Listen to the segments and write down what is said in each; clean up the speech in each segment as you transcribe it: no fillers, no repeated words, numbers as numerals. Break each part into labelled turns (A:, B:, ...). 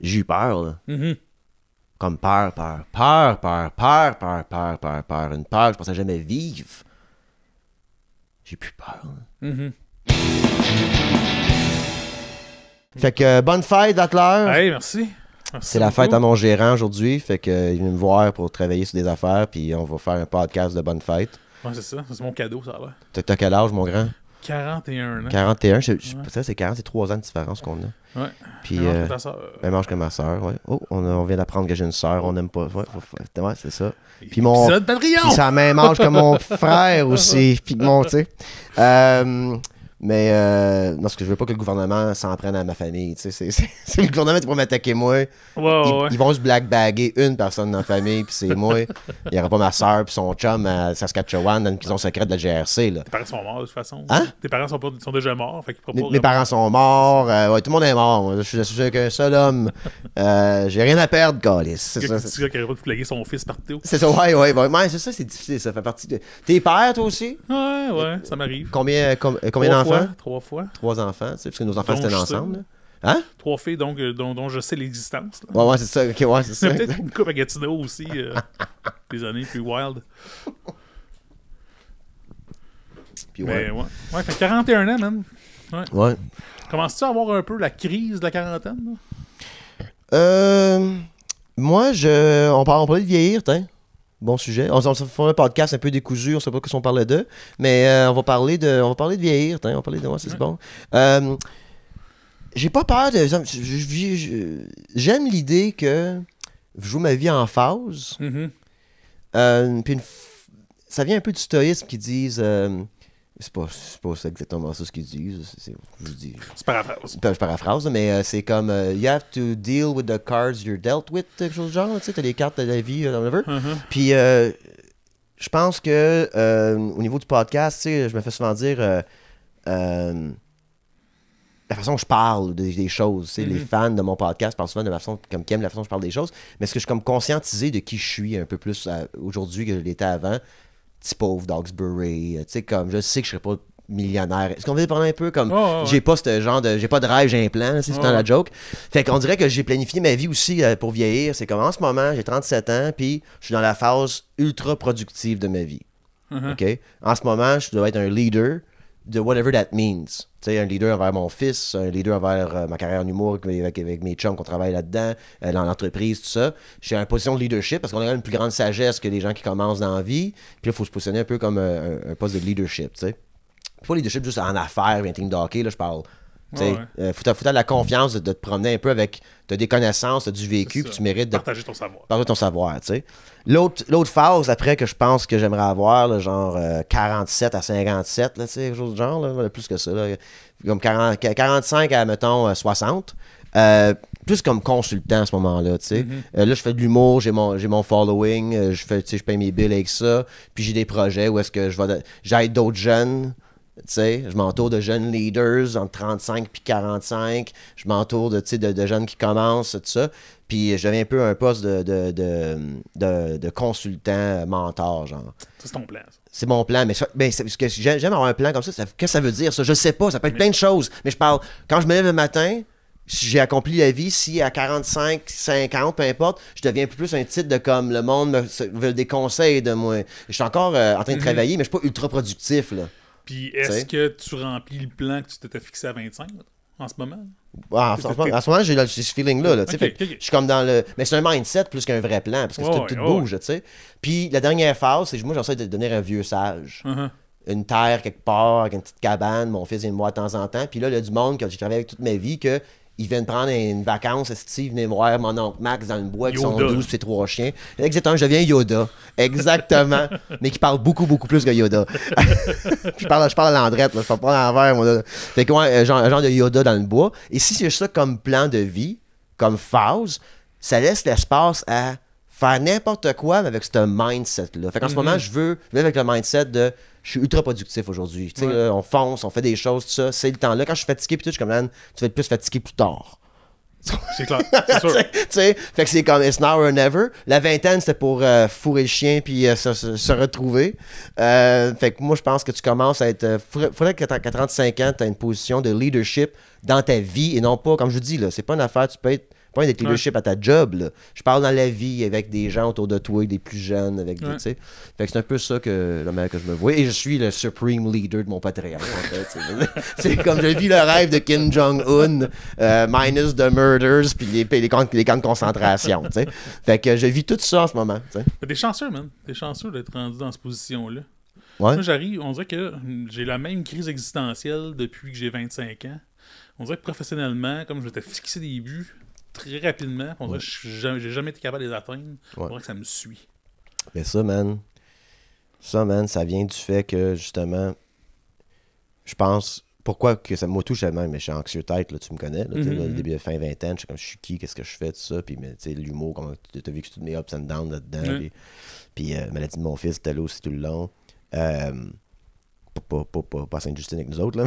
A: j'ai eu peur, là.
B: Mm-hmm.
A: Comme peur. Une peur que je pensais jamais vivre. J'ai plus peur, là.
B: Mm-hmm.
A: Fait que bonne fête, Vatler.
B: Hey, merci.
A: C'est la fête à mon gérant aujourd'hui. Fait que il vient me voir pour travailler sur des affaires. Puis on va faire un podcast de bonne fête.
B: Ouais, c'est ça. C'est mon cadeau, ça a l'air.
A: T'as quel âge, mon grand?
B: 41 ans.
A: 41. Ça, c'est 40, c'est 3 ans de différence qu'on a.
B: Ouais.
A: Puis,
B: Même âge que ta sœur.
A: même âge que ma soeur, ouais. Oh, on vient d'apprendre que j'ai une soeur. On n'aime pas. Ouais, c'est ça. Puis
B: Épisode Patreon!
A: Puis c'est à la même âge que mon frère aussi. Puis mon, tu sais. Non, ce que je veux pas que le gouvernement s'en prenne à ma famille. Tu sais, c'est le gouvernement qui va m'attaquer moi. Ils vont se blackbagger une personne dans la famille, puis c'est moi. Il n'y aura pas ma soeur puis son chum à Saskatchewan dans une prison secrète de la GRC. Là.
B: Tes parents sont morts de toute façon.
A: Hein?
B: Tes parents sont déjà morts. Fait qu'ils
A: Mes parents sont morts. Ouais, tout le monde est mort. Moi. Je suis qu'un seul homme. J'ai rien à perdre, Galis. C'est ça.
B: C'est ça qui n'aurait pas flaguer son fils partout.
A: C'est ça, ouais, c'est ça, c'est difficile. Ça fait partie de. T'es père, toi aussi?
B: Ouais, ça m'arrive.
A: Combien d'enfants?
B: 3 fois.
A: 3 enfants, tu sais, parce que nos enfants, c'était ensemble. Là. Hein?
B: 3 filles dont je sais l'existence.
A: Ouais, c'est ça. Okay, ouais, c'est ça.
B: Peut-être une couple à Gatineau aussi. Des années plus wild.
A: Puis
B: Mais ouais, fait 41 ans, même.
A: Ouais.
B: Commences-tu à avoir un peu la crise de la quarantaine? Là?
A: Moi, on parlait de vieillir, t'in. Bon sujet. On fait un podcast un peu décousu, on sait pas ce qu'on parlait d'eux, mais on va parler de vieillir, t'in. On va parler de moi, c'est bon. J'ai pas peur de. J'aime l'idée que je joue ma vie en phase.
B: Mm-hmm.
A: Puis ça vient un peu du stoïsme qui disent. C'est pas exactement ça ce qu'ils disent.
B: C'est paraphrase.
A: Je paraphrase, mais c'est comme you have to deal with the cards you're dealt with, quelque chose du genre. Tu sais, t'as les cartes de la vie, whatever.
B: Mm-hmm.
A: Puis je pense que au niveau du podcast, tu sais, je me fais souvent dire la façon dont je parle des choses. Tu sais, les fans de mon podcast parlent souvent de la façon comme qui aiment la façon dont je parle des choses. Mais est-ce que je suis comme conscientisé de qui je suis un peu plus aujourd'hui que je l'étais avant? Petit pauvre d'Hawkesbury, tu sais, comme je sais que je serais pas millionnaire. Est-ce qu'on veut parler un peu comme j'ai pas ce genre de. J'ai pas de rêve, j'ai un plan, c'est dans la joke. Fait qu'on dirait que j'ai planifié ma vie aussi pour vieillir. C'est comme en ce moment, j'ai 37 ans, puis je suis dans la phase ultra productive de ma vie. OK? En ce moment, je dois être un leader de whatever that means. Tu sais, un leader envers mon fils, un leader envers ma carrière en humour avec mes chums qu'on travaille là-dedans, dans l'entreprise, tout ça. Je suis en position de leadership parce qu'on a une plus grande sagesse que les gens qui commencent dans la vie. Puis là, il faut se positionner un peu comme un poste de leadership, tu sais. Pas leadership juste en affaires, un team de hockey, là, je parle. Faut avoir de la confiance de te promener un peu avec. T'as des connaissances, t'as du vécu, puis tu mérites de.
B: Partager ton savoir.
A: Partager ton savoir, tu sais. L'autre phase, après, que je pense que j'aimerais avoir, là, genre 47 à 57, là, tu sais, quelque chose du genre, là, plus que ça, là, comme 45 à, mettons, 60. Plus comme consultant à ce moment-là, tu sais. Là, je fais de l'humour, j'ai mon following, je paye mes bills avec ça, puis j'ai des projets où est-ce que j'aide d'autres jeunes. Tu sais, je m'entoure de jeunes leaders entre 35 puis 45. Je m'entoure de jeunes qui commencent, tout ça. Puis je deviens un peu un poste de consultant, mentor, genre. Ça,
B: c'est ton plan. Ça.
A: C'est mon plan. Mais j'aime avoir un plan comme ça. Qu'est-ce que ça veut dire, ça? Je sais pas. Ça peut être plein de choses. Mais je parle, quand je me lève le matin, si j'ai accompli la vie, si à 45, 50, peu importe, je deviens un peu plus un titre de comme le monde veut des conseils de moi. Je suis encore en train de travailler, mais je suis pas ultra productif, là.
B: Puis est-ce que tu remplis le plan que tu t'étais fixé à 25 là, en ce moment?
A: En ce moment, j'ai ce feeling-là. Là, je suis comme dans le. Mais c'est un mindset plus qu'un vrai plan, parce que tout bouge, tu sais. Puis la dernière phase, c'est que moi, j'essaie de devenir un vieux sage. Une terre quelque part, avec une petite cabane, mon fils vient me voir de temps en temps. Puis là, il y a du monde que j'ai travaillé avec toute ma vie que. Ils viennent prendre une vacance, ils venaient voir mon oncle Max dans le bois avec son 12 et ses 3 chiens. Exactement, je deviens Yoda. Exactement. Mais qui parle beaucoup, beaucoup plus que Yoda. je parle à l'Andrette, là, je parle pas à l'envers, moi. Là. Fait que un genre de Yoda dans le bois. Et si c'est ça comme plan de vie, comme phase, ça laisse l'espace à faire n'importe quoi mais avec ce mindset-là. Fait qu'en ce moment, je veux vivre avec le mindset de je suis ultra productif aujourd'hui. Tu sais, on fonce, on fait des choses, tout ça. C'est le temps-là. Quand je suis fatigué, puis tout, je suis comme, man, tu vas être plus fatigué plus tard.
B: C'est clair, c'est sûr.
A: Tu sais, fait que c'est comme it's now or never. La vingtaine, c'était pour fourrer le chien puis se retrouver. Fait que moi, je pense que tu commences à être. Faudrait qu'à 35 ans, tu as une position de leadership dans ta vie et non pas, comme je vous dis, là, c'est pas une affaire, tu peux être Pas d'être leadership à ta job, là. Je parle dans la vie avec des gens autour de toi, des plus jeunes, avec des, tu sais. Fait que c'est un peu ça que je me vois. Et je suis le supreme leader de mon Patreon, en fait. C'est comme je vis le rêve de Kim Jong-un, minus the murders, puis les camps de concentration, tu sais. Fait que je vis tout ça en ce moment, tu sais.
B: T'es chanceux, man. T'es chanceux d'être rendu dans cette position-là.
A: Ouais.
B: Moi, j'arrive, on dirait que j'ai la même crise existentielle depuis que j'ai 25 ans. On dirait que professionnellement, comme je m'étais fixé des buts très rapidement, on dirait que j'ai jamais été capable de les atteindre. On dirait que ça me suit.
A: Mais ça, man, ça vient du fait que, justement, je pense, pourquoi que ça me touche tellement, mais je suis anxieux tête, là, tu me connais, là, le début de fin vingtaine, je suis comme, je suis qui, qu'est-ce que je fais, tout ça, puis, tu sais, l'humour, comment t'as vécu toutes mes ups and downs là-dedans, puis maladie de mon fils, c'était là aussi tout le long. Pas Sainte-Justine avec nous autres, là.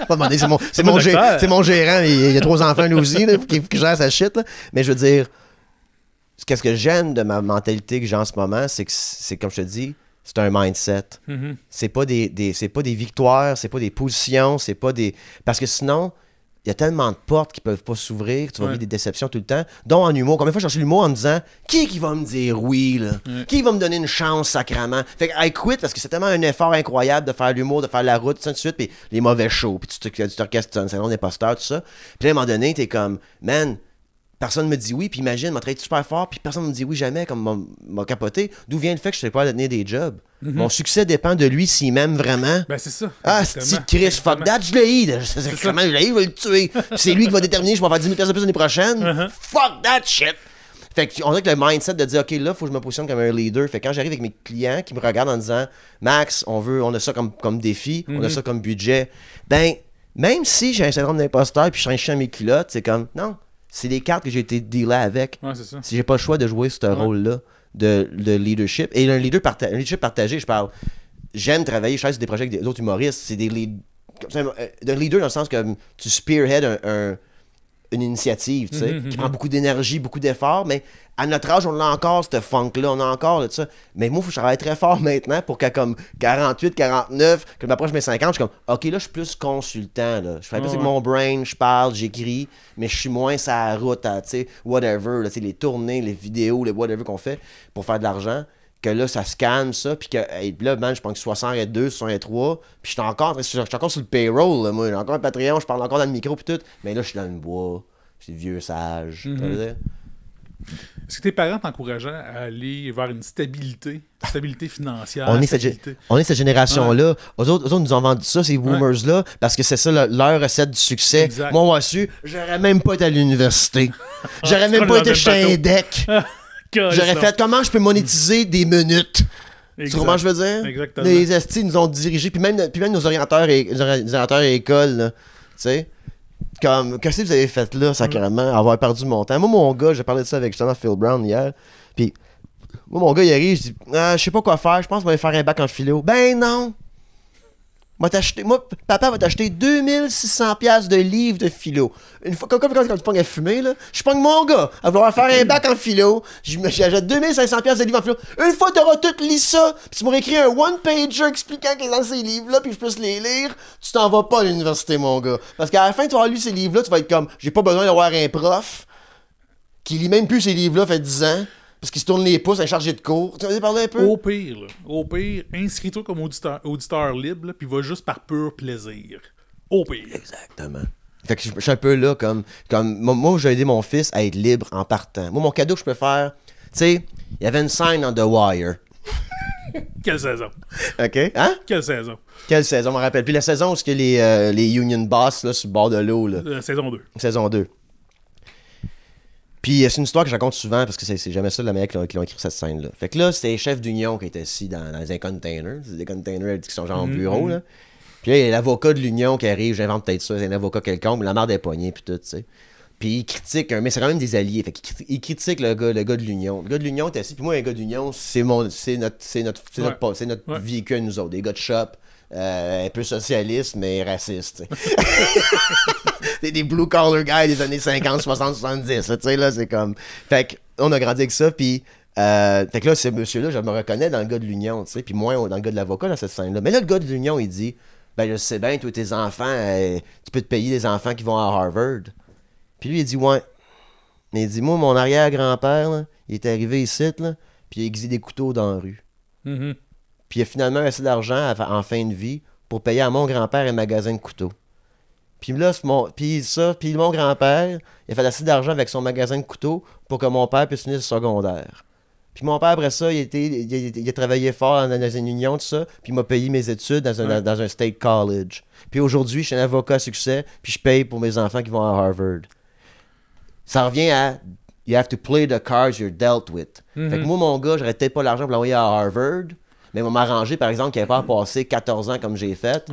A: Pas demander, c'est mon gérant, il a 3 enfants lui aussi, là, faut qu'il gère sa shit, là. Mais je veux dire, qu'est-ce que j'aime de ma mentalité que j'ai en ce moment, c'est que c'est comme je te dis, c'est un mindset. C'est pas des victoires, c'est pas des positions, c'est pas des. Parce que sinon, il y a tellement de portes qui peuvent pas s'ouvrir, tu vas vivre des déceptions tout le temps. Donc en humour, combien de fois je cherche l'humour en me disant qui va me dire oui, là? Qui va me donner une chance sacrément? Fait que I quit parce que c'est tellement un effort incroyable de faire l'humour, de faire la route, tout ça de suite, puis les mauvais shows, puis tu te questionnes, c'est un imposteur, tout ça. Puis là, à un moment donné, t'es comme, man, personne me dit oui, puis imagine, m'a travaillé super fort, puis personne me dit oui jamais, comme m'a capoté. D'où vient le fait que je sais pas donner des jobs? Mon succès dépend de lui s'il m'aime vraiment.
B: Ben, c'est ça.
A: Ah, c'est Chris, fuck that, je l'ai. C'est comment je l'ai, je vais le tuer. C'est lui qui va déterminer, je vais faire 10 000 pièces de plus l'année prochaine. Fuck that shit. Fait qu'on dirait que le mindset de dire, OK, là, faut que je me positionne comme un leader. Fait que quand j'arrive avec mes clients qui me regardent en disant, Max, on a ça comme défi, on a ça comme budget, ben, même si j'ai un syndrome d'imposteur puis je suis à mes culottes, c'est comme, non. C'est les cartes que j'ai été dealé avec.
B: Ouais, c'est ça.
A: Si j'ai pas le choix de jouer ce rôle-là de leadership. Et un leadership partagé, je parle. J'aime travailler, je travaille sur des projets avec d'autres humoristes. C'est des d'un leader dans le sens que tu spearhead une initiative, tu sais, qui prend beaucoup d'énergie, beaucoup d'efforts, mais à notre âge, on a encore cette funk-là, on a encore tout ça. Mais moi, il faut que je travaille très fort maintenant pour qu'à comme 48, 49, que je m'approche mes 50, je suis comme, OK, là, je suis plus consultant, là. Je fais plus avec mon brain, je parle, j'écris, mais je suis moins sur la route, tu sais, whatever, là, les tournées, les vidéos, les whatever qu'on fait pour faire de l'argent. Que là, ça scanne ça, puis que là, man, je pense que 62, 63, puis je suis encore sur le payroll, là, moi. J'ai encore un Patreon, je parle encore dans le micro, puis tout. Mais là, je suis dans le bois, je suis vieux sage.
B: Est-ce que tes parents t'encourageaient à aller vers une stabilité financière?
A: On est cette génération-là. Eux autres nous ont vendu ça, ces boomers-là, parce que c'est ça leur recette du succès.
B: Exact.
A: Moi, moi, j'aurais même pas été à l'université. J'aurais même pas été chez un deck. J'aurais fait comment je peux monétiser des minutes. Tu comprends ce que je veux dire?
B: Exactement.
A: Les estis nous ont dirigés, puis même nos orienteurs et écoles, là, tu sais. Comme, qu'est-ce que vous avez fait là, sacrément, avoir perdu mon temps? Moi, mon gars, j'ai parlé de ça avec justement Phil Brown hier, puis moi, mon gars, il arrive, je dis, je sais pas quoi faire, je pense qu'on va faire un bac en philo. Ben non! Papa va t'acheter 2600$ de livres de philo. Une fois, quand tu pognes à fumer, là, je pogne mon gars à vouloir faire un bac en philo. J'achète 2500$ de livres en philo. Une fois t'auras tout lu ça, puis tu m'aurais écrit un one-pager expliquant qu'est dans ces livres-là, puis je puisse les lire, tu t'en vas pas à l'université, mon gars. Parce qu'à la fin, tu vas avoir lu ces livres-là, tu vas être comme, j'ai pas besoin d'avoir un prof qui lit même plus ces livres-là, fait 10 ans. Parce qu'il se tourne les pouces à charger de cours. Tu vas parler un peu?
B: Au pire, inscris-toi comme auditeur libre, puis va juste par pur plaisir. Au pire.
A: Exactement. Fait que je suis un peu là comme moi, j'ai aidé mon fils à être libre en partant. Moi, mon cadeau que je peux faire, tu sais, il y avait une scène dans The Wire.
B: Quelle saison?
A: OK? Hein?
B: Quelle saison?
A: Quelle saison, je me rappelle. Puis la saison où les Union Boss, là, sur le bord de l'eau, là.
B: Saison 2.
A: Saison 2. Puis c'est une histoire que je raconte souvent parce que c'est jamais ça la manière qui ont écrit cette scène-là. Fait que là, c'était les chefs d'union qui étaient assis dans un container. C'est des containers qui sont genre en bureau, là. Puis là, il y a l'avocat de l'union qui arrive, j'invente peut-être ça, c'est un avocat quelconque, mais la mère des poignets, puis tout, tu sais. Puis il critique, mais c'est quand même des alliés. Fait qu'il critique le gars de l'union. Le gars de l'union est assis, puis moi, un gars de l'union, c'est notre véhicule à nous autres. Des gars de shop. Un peu socialiste, mais raciste. C'est des blue-collar guys des années 50, 60, 70. Tu sais, là, c'est comme... Fait qu'on a grandi avec ça, puis... fait que là, ce monsieur-là, je me reconnais dans le gars de l'Union, tu sais, puis moins dans le gars de l'avocat, dans cette scène-là. Mais là, le gars de l'Union, il dit, ben, je sais bien, toi, tes enfants, tu peux te payer des enfants qui vont à Harvard. Puis lui, il dit, ouais, Mais il dit, moi, mon arrière-grand-père, là, il est arrivé ici, là, puis il a aiguisé des couteaux dans la rue.
B: Mhm.
A: Puis il a finalement assez d'argent en fin de vie pour payer à mon grand-père un magasin de couteaux. Puis là, puis mon grand-père, il a fait assez d'argent avec son magasin de couteaux pour que mon père puisse finir le secondaire. Puis mon père, après ça, il a travaillé fort dans une union, tout ça, puis il m'a payé mes études dans un state college. Puis aujourd'hui, je suis un avocat à succès, puis je paye pour mes enfants qui vont à Harvard. Ça revient à « you have to play the cards you're dealt with ». Fait que moi, mon gars, j'aurais peut-être pas l'argent pour l'envoyer à Harvard, mais on m'a arrangé, par exemple, qu'il n'avait pas à passer 14 ans comme j'ai fait,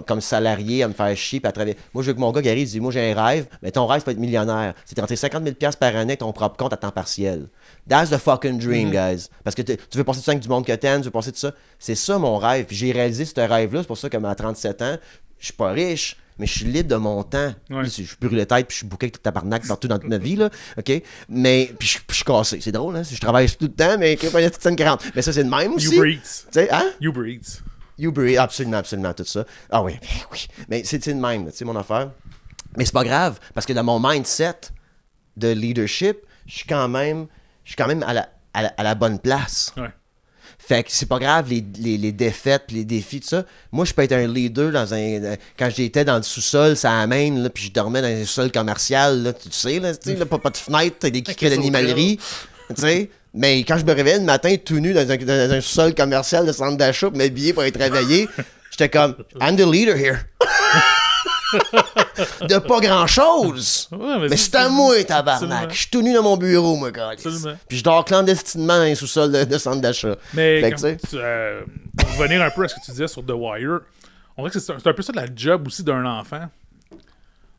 A: comme salarié, à me faire chier, puis à travailler. Moi, je veux que mon gars qui arrive, il dit, moi, j'ai un rêve, mais ton rêve, c'est pas être millionnaire. C'est de rentrer 50 000 $ par année avec ton propre compte à temps partiel. That's the fucking dream, guys. Parce que tu veux passer du temps avec du monde que t'aimes, tu veux passer tout ça. C'est ça, mon rêve. Puis j'ai réalisé ce rêve-là. C'est pour ça que à 37 ans, je suis pas riche, mais je suis libre de mon temps. Je suis brûlé tête, puis je suis bouqué avec tout tabarnak partout dans toute ma vie, là. OK? Mais, puis je suis cassé. C'est drôle, hein? Je travaille tout le temps, mais il y a toute 40. Mais ça, c'est le même aussi.
B: Uber Eats.
A: Tu sais, hein?
B: Uber Eats.
A: Uber Eats, absolument, tout ça. Ah oui, oui. Mais c'est le même, tu sais, mon affaire. Mais c'est pas grave, parce que dans mon mindset de leadership, je suis quand même à la bonne place.
B: Ouais.
A: Fait que c'est pas grave, les défaites puis les défis, tout ça. Moi, je peux être un leader quand j'étais dans le sous-sol, ça amène, là, puis je dormais dans un sous-sol commercial, là, tu sais, là, pas de fenêtre, t'as des criquets d'animalerie, tu sais. Mais quand je me réveillais le matin tout nu dans un sous-sol commercial de centre d'achat pour m'habiller pour être réveillé, j'étais comme, I'm the leader here. De pas grand-chose.
B: Ouais,
A: mais c'est à moi, tabarnak. Je suis tout nu dans mon bureau, moi, gars. Puis je dors clandestinement dans un sous-sol de centre d'achat.
B: Mais pour revenir un peu à ce que tu disais sur The Wire, on dirait que c'est un peu ça de la job aussi d'un enfant.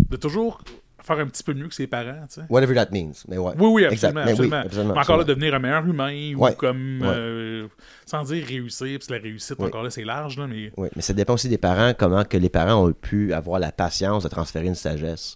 B: De toujours faire un petit peu mieux que ses parents, tu sais.
A: Whatever that means. Mais ouais.
B: Oui, absolument.
A: Mais
B: absolument.
A: oui, absolument,
B: mais encore là, devenir un meilleur humain, ou comme,
A: ouais.
B: sans dire réussir, parce que la réussite, encore là, c'est large, là, mais...
A: Oui, mais ça dépend aussi des parents, comment que les parents ont pu avoir la patience de transférer une sagesse.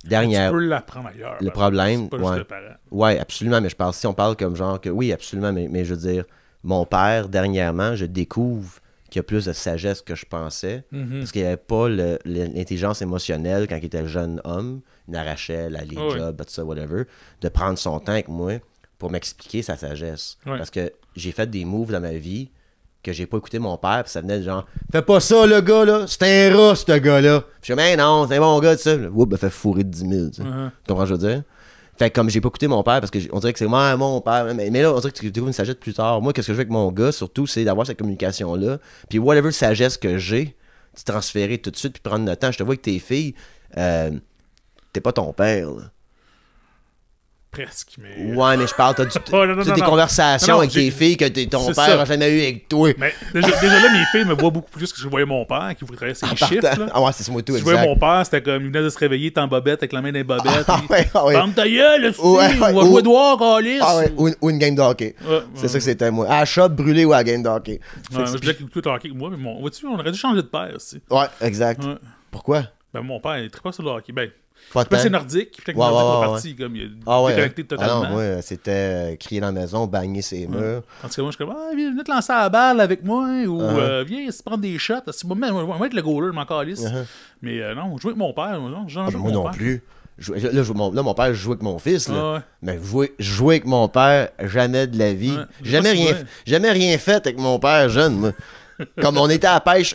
B: Tu peux l'apprendre ailleurs.
A: Le problème,
B: c'est pas juste le parent.
A: Oui, absolument, mais si on parle comme genre que, oui, absolument, mais je veux dire, mon père, dernièrement, je découvre qu'il y a plus de sagesse que je pensais, parce qu'il n'y avait pas l'intelligence émotionnelle quand il était jeune homme, il arrachait les jobs, tout ça, whatever, de prendre son temps avec moi pour m'expliquer sa sagesse. Parce que j'ai fait des moves dans ma vie que j'ai pas écouté mon père, puis ça venait de genre, fais pas ça, le gars, là, c'est un rat, ce gars-là. Puis je dis, mais non, c'est un bon gars, tu sais. Oups, il fait fourrer de 10 000, tu sais. Tu comprends ce que je veux dire? Fait que comme j'ai pas écouté mon père, parce qu'on dirait que c'est moi, mon père, mais là, on dirait que tu découvres une sagesse plus tard. Moi, qu'est-ce que je veux avec mon gars, surtout, c'est d'avoir cette communication-là. Puis whatever sagesse que j'ai, tu transférer tout de suite, puis prendre le temps. Je te vois avec tes filles, t'es pas ton père, là.
B: Presque, mais...
A: Ouais, mais je parle, t'as des conversations avec tes filles que ton père a jamais eu avec toi.
B: Mais déjà là, mes filles me voient beaucoup plus que je voyais mon père, qui voulait travailler ses chiffres. Là.
A: Ah ouais, c'est moi tout,
B: je voyais mon père, c'était comme, il venait de se réveiller, il était en bobette, avec la main dans les bobettes. Ferme ta gueule, on va jouer dehors, Calis.
A: Ou une game de hockey. C'est ça que c'était, moi. À la shop, brûlé ou à la game de hockey.
B: Je voulais qu'il écoute le hockey avec moi, mais vois-tu, on aurait dû changer de père, aussi.
A: Ouais, exact. Pourquoi?
B: Ben, mon père, il tripe pas sur le hockey. Ben,
A: pas
B: c'est nordique, puis peut-être que nordique est parti, comme il est déconnecté totalement.
A: Ah non, moi, c'était crier dans la maison, bagner ses murs.
B: En tout cas, moi, je suis comme, viens te lancer à la balle avec moi, ou viens se prendre des shots. Moi, être le goaler, je m'en calisse. Mais non, jouer avec mon père,
A: moi non plus. Là, mon père joue avec mon fils, là. Mais jouer avec mon père, jamais de la vie. Jamais rien fait avec mon père jeune, moi. Comme on était à la pêche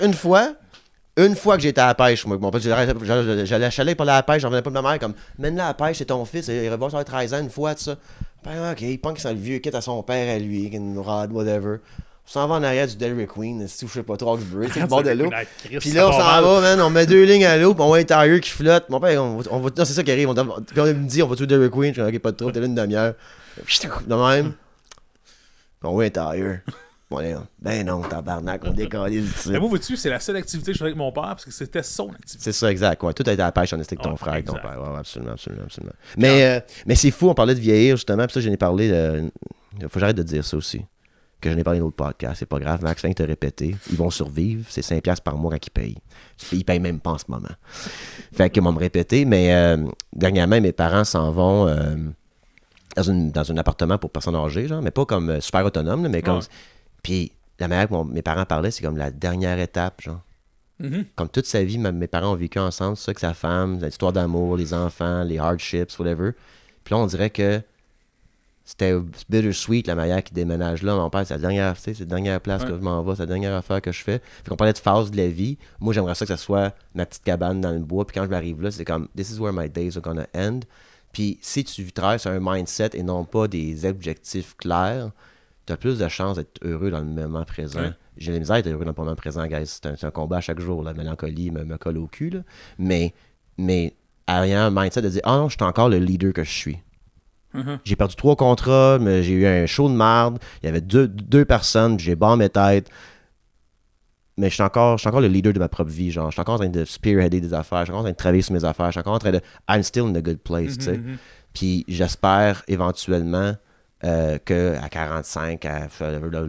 A: une fois que j'étais à la pêche, moi, mon père, j'allais à chalet pour aller à la pêche, j'en venais pas de ma mère, comme, mène-la à la pêche, c'est ton fils, il va voir sur 13 ans une fois, tout ça. Ben, ok, il pense que c'est le vieux kit à son père, à lui, une rod, whatever. On s'en va en arrière du Dairy Queen, si je sais pas trop, Hawkesbury, c'est le bord de l'eau. Puis là, on s'en va, man, on met 2 lignes à l'eau, puis on voit un tire qui flotte. Mon père, non, c'est ça qui arrive, puis on me dit, on va tout Dairy Queen, je dis, ok, pas de trop, t'es là une demi-heure. De même, puis on voit un tire. Ben non, tabarnak, on décolle le dessus.
B: Mais moi, vois-tu, c'est la seule activité que je faisais avec mon père parce que c'était son activité.
A: C'est ça, exact. Ouais, tout a été à la pêche, on était avec ton frère, avec ton père. Ouais, absolument. Mais c'est fou, on parlait de vieillir, justement, puis ça, j'en ai parlé. Faut que j'arrête de dire ça aussi. Que j'en ai parlé dans l'autre podcast. C'est pas grave, Max, viens te répéter. Ils vont survivre. C'est 5$ par mois qu'ils payent. Ils payent même pas en ce moment. Fait qu'ils vont me répéter, mais dernièrement, mes parents s'en vont dans un appartement pour personnes âgées, genre, mais pas comme super autonome, mais comme. Puis la manière que mes parents parlaient, c'est comme la dernière étape, genre. Comme toute sa vie, mes parents ont vécu ensemble, c'est ça que sa femme, l'histoire d'amour, les enfants, les hardships, whatever. Puis là, on dirait que c'était bittersweet la manière qu'il déménage là. Mon père, c'est la dernière place que je m'en vais, c'est la dernière affaire que je fais. Fait qu'on parlait de phase de la vie. Moi, j'aimerais ça que ça soit ma petite cabane dans le bois. Puis quand je m'arrive là, c'est comme this is where my days are gonna end. Puis si tu traverses un mindset et non pas des objectifs clairs, tu as plus de chances d'être heureux dans le moment présent.
B: Ouais.
A: J'ai la misère d'être heureux dans le moment présent, guys. C'est un combat à chaque jour. La mélancolie me colle au cul. Là. Mais ayant un mindset de dire ah non, je suis encore le leader que je suis. J'ai perdu 3 contrats, mais j'ai eu un show de merde. Il y avait deux personnes, j'ai barré mes têtes. Mais je suis encore le leader de ma propre vie. Genre, je suis encore en train de spearheader des affaires. Je suis encore en train de travailler sur mes affaires. Je suis encore en train de. I'm still in a good place, tu sais. Puis j'espère éventuellement qu'à 45,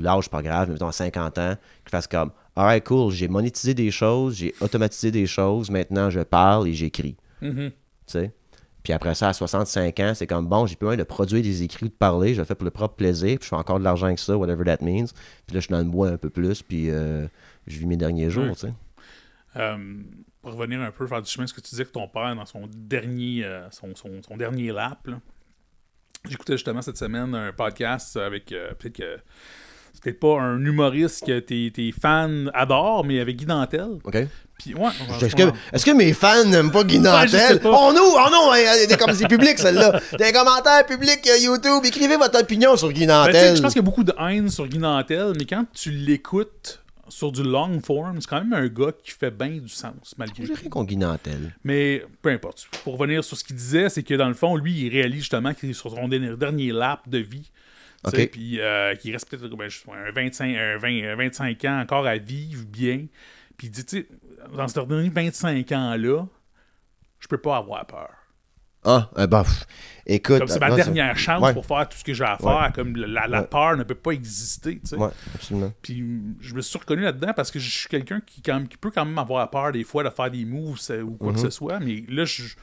A: l'âge pas grave, mais mettons à 50 ans, que je fasse comme alright, cool, j'ai monétisé des choses, j'ai automatisé des choses, maintenant je parle et j'écris. Tu sais. Puis après ça, à 65 ans, c'est comme bon, j'ai plus besoin de produire des écrits ou de parler, je le fais pour le propre plaisir, puis je fais encore de l'argent avec ça, whatever that means. Puis là, je suis dans le bois un peu plus, puis je vis mes derniers jours, tu sais.
B: Pour revenir un peu faire du chemin, ce que tu disais que ton père, dans son dernier, son dernier lap, là, j'écoutais justement cette semaine un podcast avec peut-être que c'est peut-être pas un humoriste que tes fans adorent, mais avec Guy Dantel.
A: OK.
B: Puis, ouais,
A: est-ce que mes fans n'aiment pas Guy Dantel? Oh non, c'est public celle-là. Des commentaires publics YouTube, écrivez votre opinion sur Guy Dantel.
B: Je pense qu'il y a beaucoup de haine sur Guy Dantel, mais quand tu l'écoutes sur du long form, c'est quand même un gars qui fait bien du sens, malgré tout.
A: J'ai rien contre Guy Dantel.
B: Mais peu importe. Pour revenir sur ce qu'il disait, c'est que dans le fond, lui, il réalise justement qu'il est sur son dernier lap de vie.
A: Okay.
B: Puis qu'il reste peut-être un 25 ans encore à vivre bien. Puis il dit, tu sais, dans ces derniers 25 ans-là, je peux pas avoir peur.
A: Écoute.
B: Comme c'est ma dernière chance pour faire tout ce que j'ai à faire. Comme la peur ne peut pas exister. Tu sais.
A: Ouais, absolument.
B: Puis je me suis reconnu là-dedans parce que je suis quelqu'un qui peut quand même avoir peur des fois de faire des moves ou quoi que ce soit. Mais là, je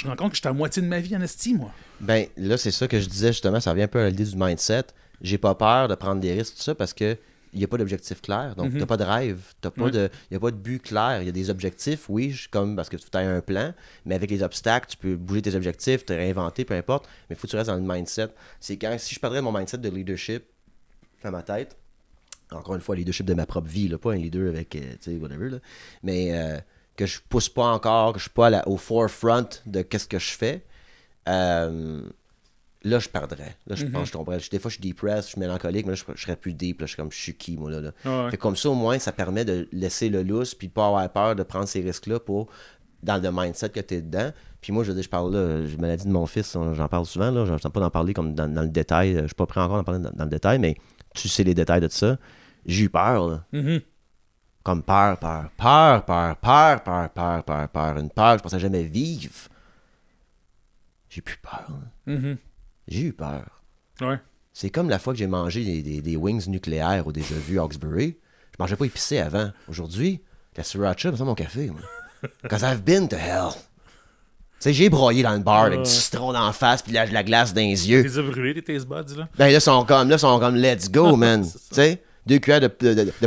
B: rends compte que j'étais à moitié de ma vie en esti, moi.
A: Ben, là, c'est ça que je disais justement. Ça revient un peu à l'idée du mindset. J'ai pas peur de prendre des risques, tout ça, parce que il n'y a pas d'objectif clair. Donc, t'as pas de rêve. Il n'y a pas de but clair. Il y a des objectifs, oui, comme parce que tu as un plan, mais avec les obstacles, tu peux bouger tes objectifs, te réinventer, peu importe. Mais il faut que tu restes dans le mindset. C'est si je perdrais mon mindset de leadership dans ma tête, encore une fois, leadership de ma propre vie, là, pas un leader avec, tu sais, whatever, là, mais que je pousse pas encore, que je suis pas au forefront de qu'est-ce que je fais, là, je perdrais. Là, je pense que je tomberais. Des fois, je suis depressed, je suis mélancolique, mais là, je serais plus deep. Là, je suis comme, je suis qui, moi, là. Fait comme ça, au moins, ça permet de laisser le lousse puis de pas avoir peur de prendre ces risques-là dans le mindset que tu es dedans. Puis moi, je veux dire, je parle là, j'ai maladie de mon fils, j'en parle souvent, là. Je ne sens pas d'en parler comme dans le détail. Je suis pas prêt encore d'en parler dans le détail, mais tu sais les détails de ça. J'ai eu peur, là. Comme peur. Une peur que je pensais jamais vivre. J'ai plus peur, là. J'ai eu peur.
B: Ouais.
A: C'est comme la fois que j'ai mangé des wings nucléaires au déjà vu Hawkesbury. Je mangeais pas épicé avant. Aujourd'hui, la sriracha, c'est mon café, moi. Because I've been to hell. Tu sais, j'ai broyé dans le bar avec du citron d'en face puis la glace dans les yeux.
B: T'es brûlé, tes taste buds, là?
A: Ben là, ils sont comme let's go, man. Tu sais, 2 cuillères de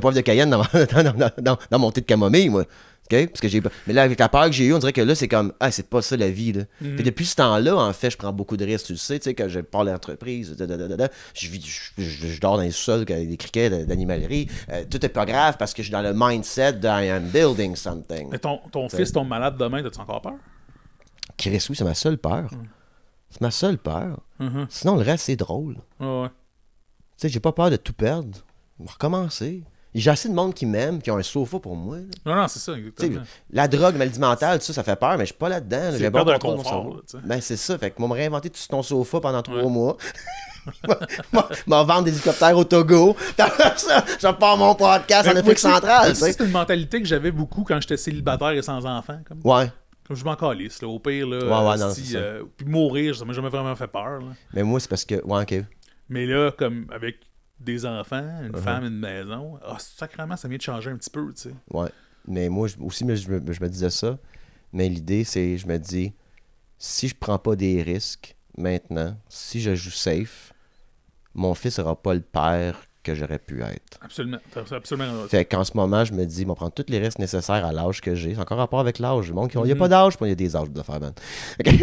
A: poivre de Cayenne dans mon thé de camomille, moi. Okay? Parce que mais là, avec la peur que j'ai eue, on dirait que là, c'est comme, c'est pas ça la vie. Là. Puis depuis ce temps-là, en fait, je prends beaucoup de risques. Tu sais, quand je parle d'entreprise, je dors dans les sous-sols avec des criquets d'animalerie. Tout est pas grave parce que je suis dans le mindset de I am building something.
B: Mais ton fils tombe malade demain, t'as-tu encore peur?
A: Chris, oui, c'est ma seule peur. C'est ma seule peur. Sinon, le reste, c'est drôle.
B: Ouais.
A: Tu sais, j'ai pas peur de tout perdre. On va recommencer. J'ai assez de monde qui m'aime, qui ont un sofa pour moi. Là.
B: Non, c'est ça, exactement.
A: La drogue, maladie mentale, tout ça, ça fait peur, mais je suis pas là-dedans. Là.
B: C'est perdre un confort.
A: Ben, c'est ça. Fait que moi, me réinventer tout ton sofa pendant 3 mois. M'en vendre des hélicoptères au Togo. Je repars mon podcast en Afrique centrale.
B: C'est une mentalité que j'avais beaucoup quand j'étais célibataire et sans enfant. Comme.
A: Ouais.
B: Comme je m'en calisse, là. Au pire, là. Puis mourir, ça m'a jamais vraiment fait peur. Là.
A: Mais moi, c'est parce que. Ouais, ok.
B: Mais là, comme avec des enfants, une femme, une maison, sacrément, ça vient de changer un petit peu, tu sais.
A: Ouais. Mais moi aussi, je me disais ça. Mais l'idée, c'est, je me dis, si je prends pas des risques maintenant, si je joue safe, mon fils n'aura pas le père que j'aurais pu être.
B: Absolument. T'as absolument raison.
A: Fait qu'en ce moment, je me dis, je vais prendre tous les risques nécessaires à l'âge que j'ai. C'est encore rapport avec l'âge. Il n'y a pas d'âge, puis il y a des âges de faire, man. OK, à un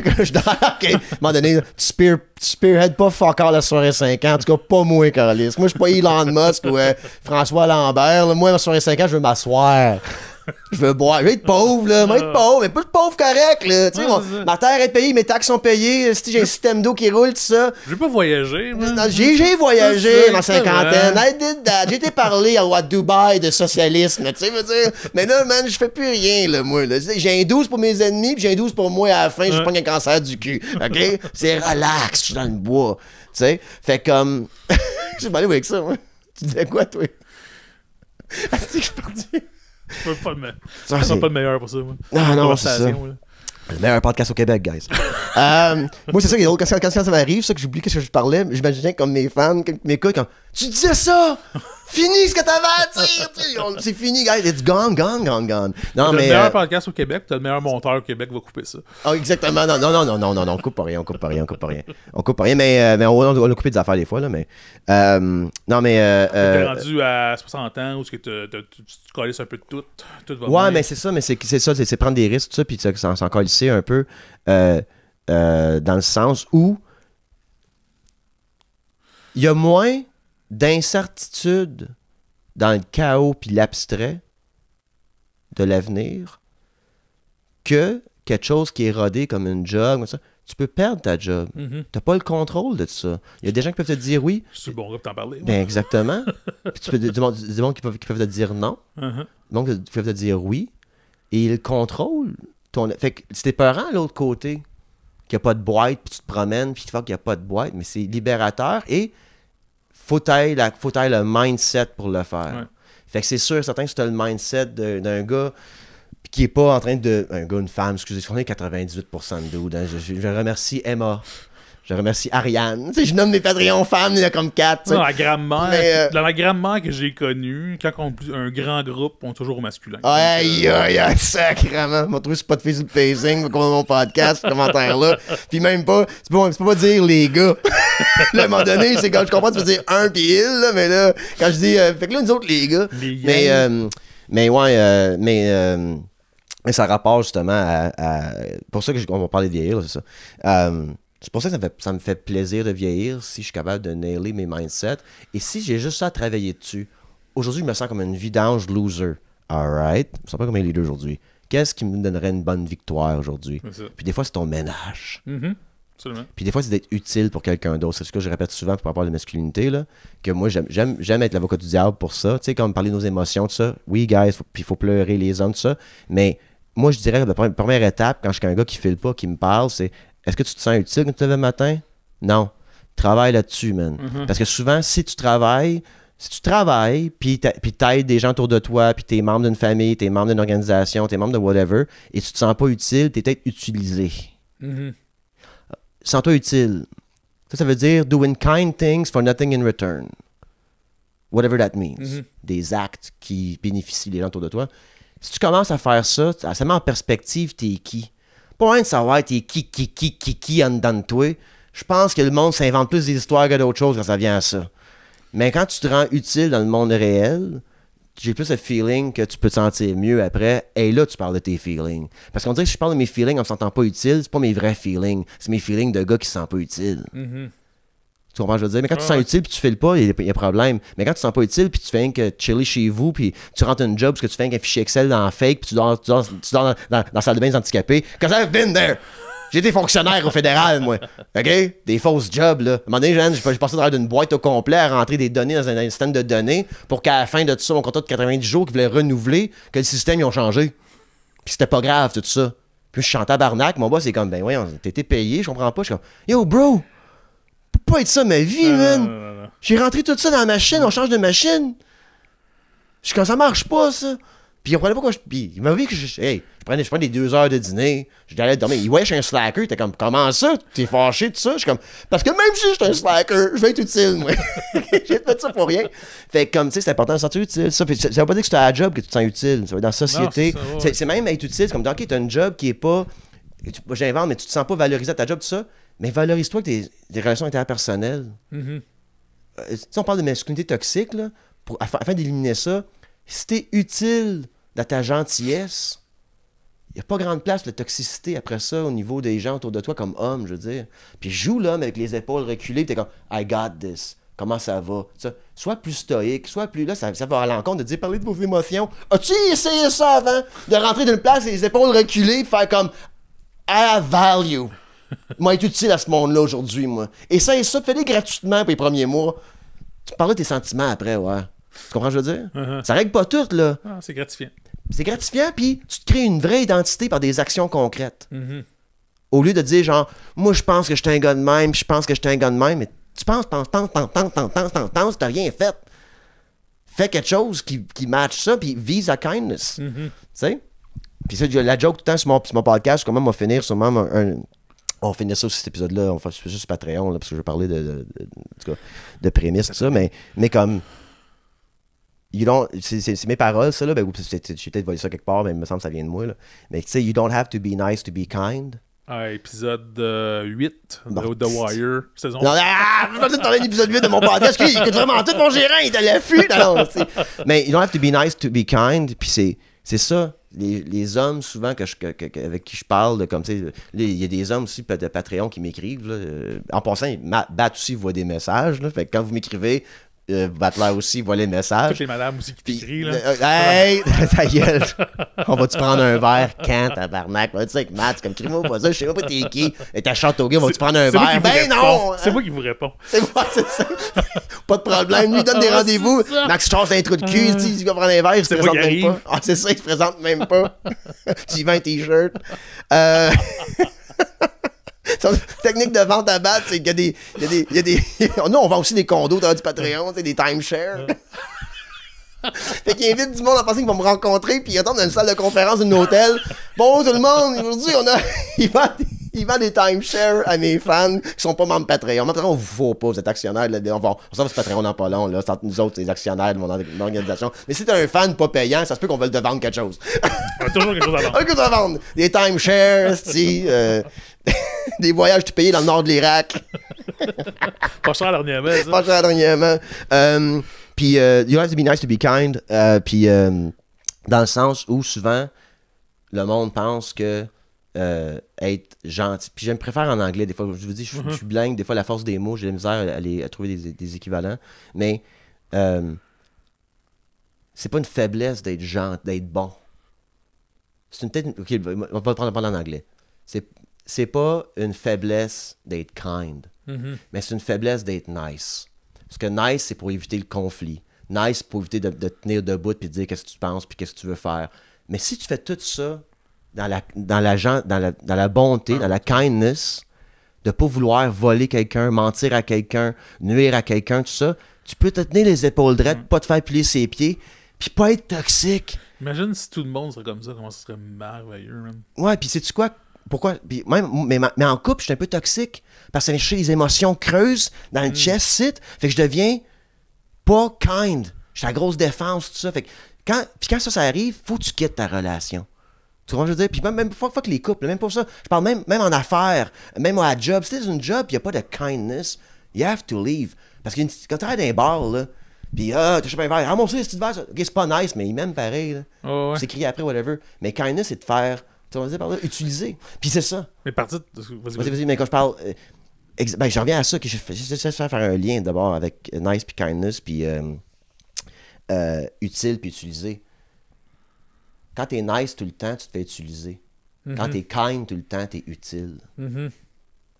A: moment donné, tu spearhead pas encore la soirée 5 ans. En tout cas, pas moi, Carlis. Moi, je suis pas Elon Musk ou François Lambert. Là. Moi, la soirée 5 ans, je veux m'asseoir. Je veux boire. Je veux être pauvre, là. Je veux être pauvre, mais pas pauvre correct, là. Tu sais, ma terre est payée, mes taxes sont payées. Si j'ai un système d'eau qui roule, tout ça.
B: Je veux pas voyager, moi.
A: J'ai voyagé dans cinquantaine. I did that. J'ai été parler à Dubaï de socialisme, tu sais, veux dire. Mais là, man, je fais plus rien, là, moi. Là. J'ai un 12 pour mes ennemis, puis j'ai un 12 pour moi à la fin, je prends un cancer du cul. OK? C'est relax, je suis dans le bois. Tu sais? Fait comme. Je suis pas allé avec ça, moi. Tu disais quoi, toi? Est-ce que je suis parti?
B: Je suis pas le meilleur pour ça, moi.
A: Non, c'est ça. Le meilleur podcast au Québec, guys. Moi, c'est ça qui est drôle. Quand ça m'arrive, ça que j'oublie que je parlais, j'imaginais comme mes fans, mes gars, comme tu disais ça! Fini ce que t'avais à dire! C'est fini, guys. It's gone. Non, mais.
B: Le meilleur podcast au Québec, t'as le meilleur monteur au Québec, va couper ça.
A: Ah, exactement. Non, on coupe pas rien. On coupe pas rien, mais on a coupé des affaires des fois, là, mais. Non, mais.
B: T'es rendu à 60 ans où tu calisses un peu de tout. Tout va
A: ouais,
B: bien.
A: mais c'est ça, c'est prendre des risques, tout ça, puis s'en calisser un peu dans le sens où il y a moins d'incertitude dans le chaos puis l'abstrait de l'avenir que quelque chose qui est rodé comme une job, comme ça. Tu peux perdre ta job. T'as pas le contrôle de ça. Il y a des gens qui peuvent te dire oui.
B: Je suis le bon gars pour t'en parler.
A: Ben exactement. Puis tu peux des gens qui peuvent te dire non. Donc, qui peuvent te dire oui. Et ils contrôlent ton. Fait que c'était peurant à l'autre côté qu'il n'y a pas de boîte, puis tu te promènes, puis tu vois qu'il n'y a pas de boîte, mais c'est libérateur et faut tailler le mindset pour le faire.
B: Ouais.
A: Fait que c'est sûr, certain que si tu as le mindset d'un gars qui est pas en train de. Un gars, une femme, excusez, on est 98% de dudes. Hein, je remercie Emma. Je remercie Ariane. Tu sais, je nomme mes Patreons femmes, il y en a comme 4.
B: Dans la grand-mère que j'ai connue, quand un grand groupe, on est toujours au masculin.
A: Aïe, sacrément. M'a trouvé sur Facebook Pacing pour mon podcast, ce commentaire-là. Puis même pas, tu peux pas dire les gars. Là, à un moment donné, c'est quand je comprends, tu peux dire un pis il, là, mais là, quand je dis, fait que là, nous autres, les gars. Mais ça rapporte justement à pour ça qu'on va parler de vieillir, c'est ça. C'est pour ça que ça me fait plaisir de vieillir si je suis capable de nailer mes mindsets. Et si j'ai juste ça à travailler dessus. Aujourd'hui, je me sens comme une vidange loser. Alright? Je me sens pas comme un leader aujourd'hui. Qu'est-ce qui me donnerait une bonne victoire aujourd'hui? Puis des fois, c'est ton ménage.
B: Absolument.
A: Puis des fois, c'est d'être utile pour quelqu'un d'autre. C'est ce que je répète souvent par rapport à la masculinité, là, que moi, j'aime être l'avocat du diable pour ça. Tu sais, comme parler de nos émotions, tout ça. Oui, guys, puis il faut pleurer les hommes, tout ça. Mais moi, je dirais que la première étape, quand je suis un gars qui file pas, qui me parle, c'est est-ce que tu te sens utile quand tu te lèves le matin? Non. Travaille là-dessus, man. Parce que souvent, si tu travailles, puis t'aides des gens autour de toi, puis t'es membre d'une famille, t'es membre d'une organisation, t'es membre de whatever, et tu te sens pas utile, t'es peut-être utilisé. Sens-toi utile. Ça veut dire doing kind things for nothing in return. Whatever that means. Des actes qui bénéficient les gens autour de toi. Si tu commences à faire ça, ça met en perspective t'es qui. Pas loin de savoir t'es qui en dedans de toi. Je pense que le monde s'invente plus des histoires que d'autres choses quand ça vient à ça. Mais quand tu te rends utile dans le monde réel, j'ai plus le feeling que tu peux te sentir mieux après. Et là, tu parles de tes feelings. Parce qu'on dirait que si je parle de mes feelings en me sentant pas utile, c'est pas mes vrais feelings. C'est mes feelings de gars qui se sentent pas utiles. Tu comprends ce que je veux dire? Mais quand tu te sens utile puis tu files pas, il y a problème. Mais quand tu te sens pas utile puis tu fais que chiller chez vous puis tu rentres une job parce que tu fais un fichier Excel dans fake puis tu dors dans la salle de bain des handicapés. Because I've been there! J'ai été fonctionnaire au fédéral, moi. OK? Des fausses jobs, là. À un moment donné, j'ai passé à travers d'une boîte au complet à rentrer des données dans un système de données pour qu'à la fin de tout ça, mon contrat de 90 jours qui voulait renouveler, que le système, ils ont changé. Puis c'était pas grave, tout ça. Puis je suis en tabarnak. Mon boss, c'est comme, ben voyons, t'as été payé, je comprends pas. Je suis comme, yo, bro! Peut pas être ça ma vie, man!
B: Non.
A: J'ai rentré tout ça dans la machine, on change de machine. Je suis comme, ça marche pas, ça. Puis il comprenait pas quoi Puis il m'a vu que je prenais des 2 heures de dîner, j'allais dormir. Il voyait que je suis un slacker, il était comme, comment ça? T'es fâché de ça? Je suis comme, parce que même si je suis un slacker, je vais être utile, moi. J'ai fait ça pour rien. Fait que comme, tu sais, c'est important de se sentir utile. Ça veut pas dire que c'est à la job que tu te sens utile. Ça veut dire dans la société. Non, c'est même être utile. C'est comme, ok, t'as une job qui est pas, j'invente, mais tu te sens pas valorisé à ta job, tout ça. Mais valorise-toi que des relations interpersonnelles. si on parle de masculinité toxique, là, afin d'éliminer ça, si t'es utile dans ta gentillesse, il n'y a pas grande place pour la toxicité après ça au niveau des gens autour de toi comme homme, je veux dire. Puis joue l'homme avec les épaules reculées, t'es comme « I got this ». Comment ça va? Ça, sois plus stoïque, sois plus... Là, ça va à l'encontre de dire, parler de vos émotions. As-tu essayé ça avant? De rentrer d'une place, les épaules reculées, faire comme, I have value. Moi, être utile à ce monde-là aujourd'hui, moi. Et ça, fais-le gratuitement pour les premiers mois. Tu parles de tes sentiments après, ouais. Tu comprends ce que je veux dire? Ça règle pas tout, là.
B: Ah, c'est gratifiant.
A: C'est gratifiant, puis tu te crées une vraie identité par des actions concrètes. Au lieu de dire, genre, moi, je pense que je suis un gars de même, puis je pense que je suis un gars de même, mais tu penses, t'as rien fait. Fais quelque chose qui matche ça, puis vise la kindness. Tu sais? Puis ça, la joke tout le temps sur mon podcast, comment on va finir sûrement on va finir ça sur cet épisode-là, on va faire juste Patreon, là, parce que je vais parler de prémices, tout ça, mais comme... c'est mes paroles, ça, là. Ben, j'ai peut-être volé ça quelque part, mais il me semble que ça vient de moi, là. Mais tu sais, you don't have to be nice to be kind.
B: Épisode 8 de The Wire, saison.
A: Non, je vais pas te parler de l'épisode 8 de mon podcast. Il écoute vraiment tout, mon gérant, il est à l'affût. Mais you don't have to be nice to be kind. Puis c'est ça. Les hommes, souvent, avec qui je parle, de, comme, il y a des hommes aussi de Patreon qui m'écrivent. Là, en passant, Bat aussi voit des messages. Là, fait que quand vous m'écrivez, Butler aussi voit les messages.
B: Toutes les madames aussi qui t'écrivent, là.
A: Hey, ta gueule. On va-tu prendre un verre quand, tabarnak? Va-tu avec Matt? C'est comme, crie-moi pas ça, je sais pas t'es qui. Et ta Châteauguay, on va-tu prendre un verre? Ben non!
B: C'est moi qui vous réponds.
A: C'est moi, c'est ça. Pas de problème. Lui, il donne des rendez-vous. Max Charles, un trou de cul. Il va prendre un verre, il se présente même pas. Ah, c'est ça, il se présente même pas. Tu y vends un t-shirt. Technique de vente à battre, c'est qu'il y a des... Nous, on vend aussi des condos dans du Patreon, des timeshares. Fait qu'il invite du monde à penser qu'ils vont me rencontrer, puis ils attendent dans une salle de conférence d'un hôtel. Bon, tout le monde, aujourd'hui, il vend des timeshares à mes fans qui sont pas membres Patreon. Patreon, on vous faut pas, vous êtes actionnaire. Là, on s'en va sur Patreon dans pas long. Là, c'est entre nous autres, les actionnaires de mon organisation. Mais si t'es un fan pas payant, ça se peut qu'on veuille te vendre quelque chose.
B: On a toujours quelque chose à vendre.
A: Quelque chose à vendre. Des timeshares, des voyages tout payés dans le nord de l'Irak.
B: Pas cher dernièrement, ça.
A: Pas cher dernièrement. Puis, you have to be nice to be kind. Puis, dans le sens où souvent, le monde pense que être gentil. Puis, je me préfère en anglais. Des fois, je vous dis, je suis bilingue. Des fois, la force des mots, j'ai de la misère à trouver des équivalents. Mais, c'est pas une faiblesse d'être gentil, d'être bon. C'est une tête. Ok, on va parler en anglais. C'est pas une faiblesse d'être kind, mais c'est une faiblesse d'être nice. Parce que nice, c'est pour éviter le conflit. Nice, pour éviter de tenir debout puis de dire qu'est-ce que tu penses puis qu'est-ce que tu veux faire. Mais si tu fais tout ça dans la bonté, dans la kindness, de pas vouloir voler quelqu'un, mentir à quelqu'un, nuire à quelqu'un, tout ça, tu peux te tenir les épaules droites, pas te faire plier ses pieds, puis pas être toxique.
B: Imagine si tout le monde serait comme ça, comment ça serait merveilleux, man.
A: Ouais, puis sais-tu quoi? Pourquoi? Puis mais en couple, je suis un peu toxique. Parce que ça vient chercher les émotions creuses dans le chest sit. Fait que je deviens pas kind. J'ai la grosse défense, tout ça. Fait que quand ça arrive, faut que tu quittes ta relation. Tu vois ce que je veux dire? Puis même faut que les couples, même pour ça. Je parle même en affaires, même à la job. Si t'es dans une job, il n'y a pas de kindness, you have to leave. Parce que quand tu travailles dans un bar, là, puis t'as chopé un verre, ah mon Dieu, c'est verre, ok, c'est pas nice, mais il m'aime pareil. Là.
B: Oh, ouais.
A: C'est crié après, whatever. Mais kindness, c'est de faire. Tu vas dire par là, utiliser. Puis c'est ça.
B: Mais partir.
A: Vas-y, mais quand je parle. Je reviens à ça, que j'essaie de faire un lien d'abord avec nice puis kindness, puis utile puis utiliser. Quand t'es nice tout le temps, tu te fais utiliser. Quand t'es kind tout le temps, t'es utile.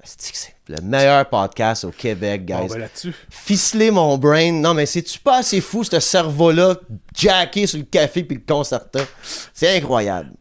A: C'est le meilleur podcast au Québec, guys.
B: Ben là-dessus.
A: Ficeler mon brain. Non, mais c'est-tu pas assez fou, ce cerveau-là, jacké sur le café puis le concerta? C'est incroyable.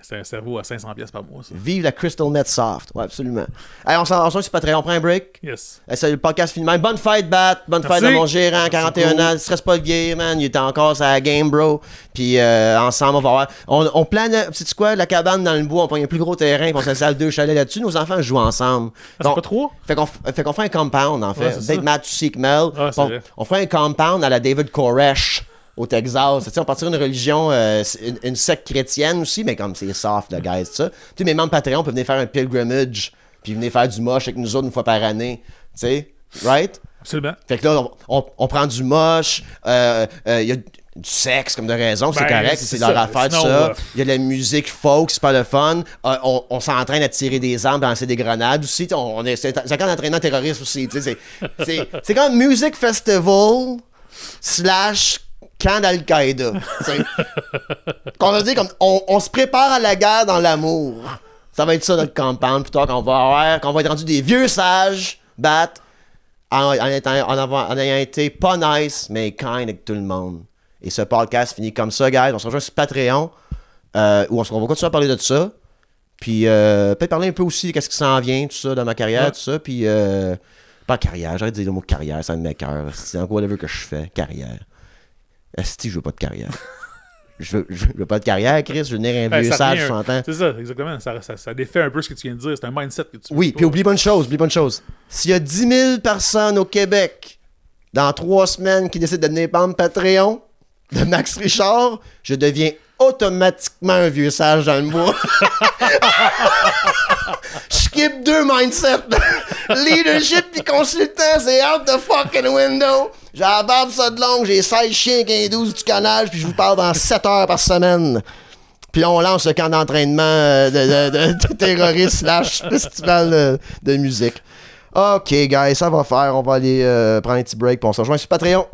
B: C'est un cerveau à 500$ par mois, ça.
A: Vive la Crystal Met Soft. Ouais, absolument. Allez, on s'en sur Patreon. On prend un break.
B: Yes.
A: C'est le podcast fini. Bonne fête, Bat. Bonne fête à mon gérant, 41 ans. Stresse pas le vieil, man. Il était encore sur la game, bro. Puis ensemble, on va voir. On plane, sais-tu quoi, la cabane dans le bois. On prend un plus gros terrain. Puis on s'installe 2 chalets là-dessus. Nos enfants jouent ensemble.
B: Ah, c'est pas 3?
A: Fait qu'on fait un compound, en fait.
B: Ouais,
A: Peut-être Matt, tu sais que Mel.
B: Ah,
A: on fait un compound à la David Koresh. Au Texas, tu sais, on partirait d'une religion, une secte chrétienne aussi, mais comme c'est soft, le guys, ça. Tu sais, mes membres Patreon peuvent venir faire un pilgrimage, puis venir faire du moche avec nous autres une fois par année, tu sais, right?
B: Absolument.
A: Fait que là, on prend du moche, il y a du sexe comme de raison, c'est correct, c'est leur affaire de ça. Il y a de la musique folk, c'est pas le fun. On s'entraîne à tirer des armes, à lancer des grenades aussi. C'est quand l'entraînement terroriste aussi. C'est comme Music Festival / camp d'Al-Qaïda. Qu'on va dire comme on se prépare à la guerre dans l'amour. Ça va être ça notre compound, plutôt qu'on va être rendu des vieux sages, en ayant été pas nice, mais kind avec tout le monde. Et ce podcast finit comme ça, guys. On se rejoint sur Patreon, où on va continuer à parler de ça. Puis peut-être parler un peu aussi de ce qui s'en vient, tout ça, dans ma carrière, tout ça. Puis, pas carrière, j'arrête de dire le mot carrière, ça me met cœur. C'est encore whatever que je fais, carrière. Esti, je veux pas de carrière. Je veux pas de carrière, Chris. Je veux devenir un vieux sage chantant.
B: C'est ça, exactement. Ça défait un peu ce que tu viens de dire. C'est un mindset que tu...
A: Oui, puis oublie pas une chose. S'il y a 10 000 personnes au Québec, dans 3 semaines, qui décident de devenir membre Patreon de Max Richard, je deviens automatiquement un vieux sage dans le mois. Je skip 2 mindsets. Leadership puis consultant, c'est out the fucking window. J'ai la barbe ça de longue, j'ai 16 chiens, 15-12 du canage, puis je vous parle dans 7 heures par semaine. Puis on lance le camp d'entraînement de terroriste / festival de musique. OK, guys, ça va faire. On va aller prendre un petit break, puis on se rejoint sur Patreon.